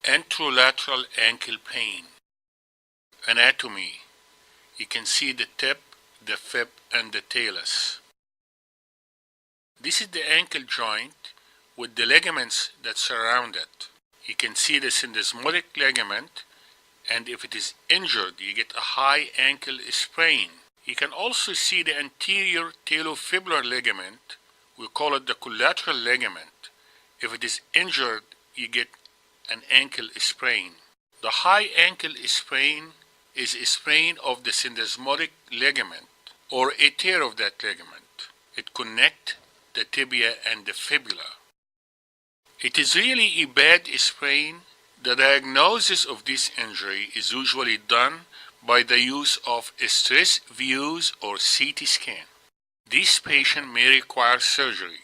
Anterolateral ankle pain. Anatomy. You can see the tip, the fib, and the talus. This is the ankle joint with the ligaments that surround it. You can see the syndesmotic ligament, and if it is injured, you get a high ankle sprain. You can also see the anterior talofibular ligament. We call it the collateral ligament. If it is injured, you get an ankle sprain. The high ankle sprain is a sprain of the syndesmotic ligament or a tear of that ligament. It connects the tibia and the fibula. It is really a bad sprain. The diagnosis of this injury is usually done by the use of stress views or CT scan. This patient may require surgery.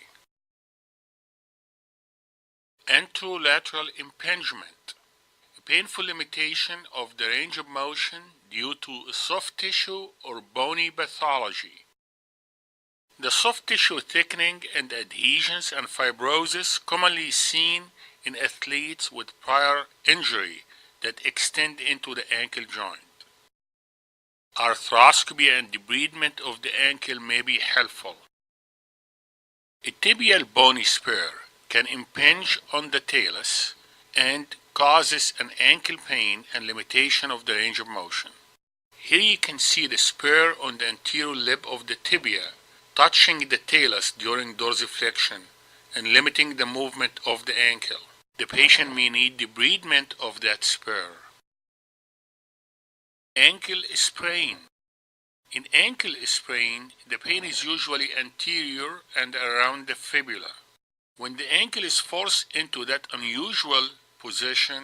Anterolateral impingement, a painful limitation of the range of motion due to soft tissue or bony pathology. The soft tissue thickening and adhesions and fibrosis commonly seen in athletes with prior injury that extend into the ankle joint. Arthroscopy and debridement of the ankle may be helpful. A tibial bony spur can impinge on the talus and causes an ankle pain and limitation of the range of motion. Here you can see the spur on the anterior lip of the tibia touching the talus during dorsiflexion and limiting the movement of the ankle. The patient may need debridement of that spur. Ankle sprain. In ankle sprain, the pain is usually anterior and around the fibula. When the ankle is forced into that unusual position,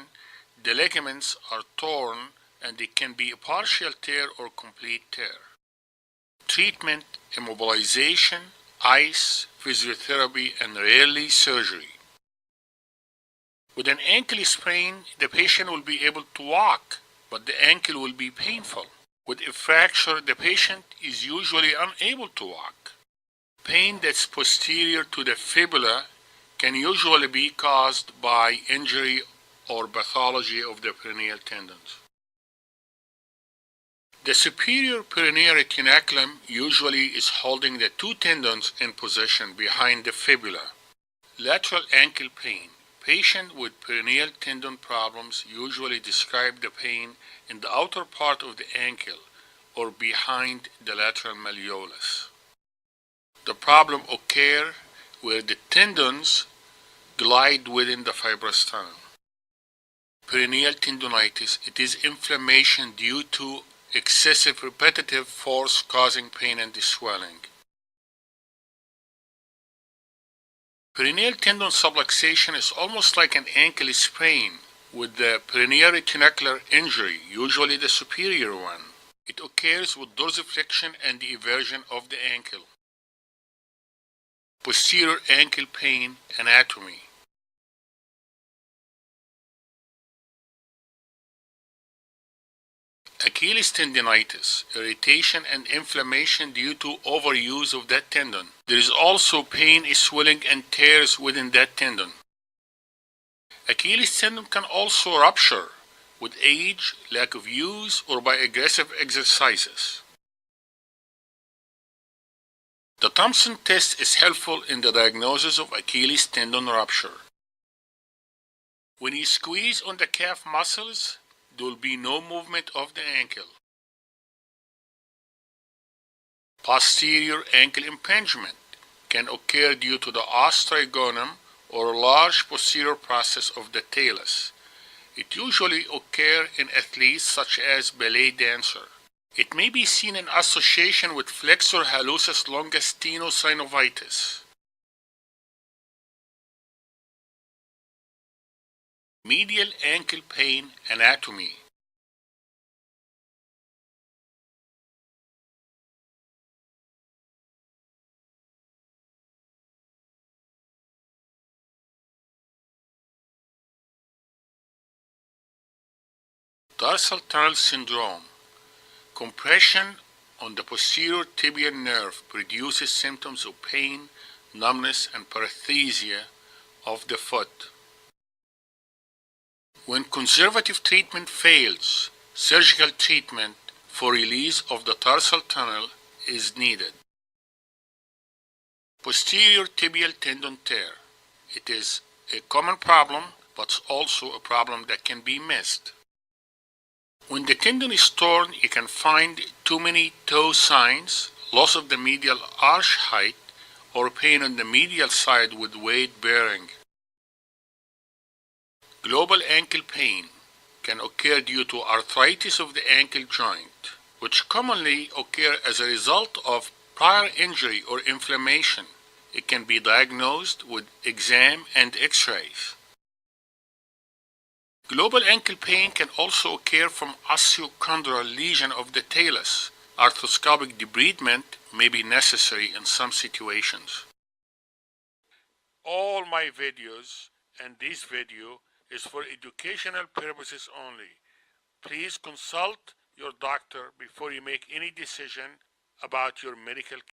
the ligaments are torn and it can be a partial tear or complete tear. Treatment: immobilization, ice, physiotherapy, and rarely surgery. With an ankle sprain, the patient will be able to walk, but the ankle will be painful. With a fracture, the patient is usually unable to walk. Pain that's posterior to the fibula can usually be caused by injury or pathology of the peroneal tendons. The superior peroneal retinaculum usually is holding the two tendons in position behind the fibula. Lateral ankle pain. Patients with peroneal tendon problems usually describe the pain in the outer part of the ankle or behind the lateral malleolus. The problem occurs where the tendons glide within the fibrous tunnel. Peroneal tendonitis, it is inflammation due to excessive repetitive force causing pain and swelling. Peroneal tendon subluxation is almost like an ankle sprain with the peroneal retinacular injury, usually the superior one. It occurs with dorsiflexion and the eversion of the ankle. Posterior ankle pain anatomy. Achilles tendinitis, irritation and inflammation due to overuse of that tendon. There is also pain, swelling, and tears within that tendon. Achilles tendon can also rupture with age, lack of use, or by aggressive exercises. The Thompson test is helpful in the diagnosis of Achilles tendon rupture. When you squeeze on the calf muscles, there will be no movement of the ankle. Posterior ankle impingement can occur due to the os trigonum or large posterior process of the talus. It usually occurs in athletes such as ballet dancer. It may be seen in association with flexor hallucis longus tenosynovitis. Medial ankle pain anatomy. Dorsal tunnel syndrome. Compression on the posterior tibial nerve produces symptoms of pain, numbness, and paresthesia of the foot. When conservative treatment fails, surgical treatment for release of the tarsal tunnel is needed. Posterior tibial tendon tear. It is a common problem, but also a problem that can be missed. When the tendon is torn, you can find too many toe signs, loss of the medial arch height, or pain on the medial side with weight bearing. Global ankle pain can occur due to arthritis of the ankle joint, which commonly occur as a result of prior injury or inflammation. It can be diagnosed with exam and x-rays. Global ankle pain can also occur from osteochondral lesion of the talus. Arthroscopic debridement may be necessary in some situations. All my videos and this video is for educational purposes only. Please consult your doctor before you make any decision about your medical care.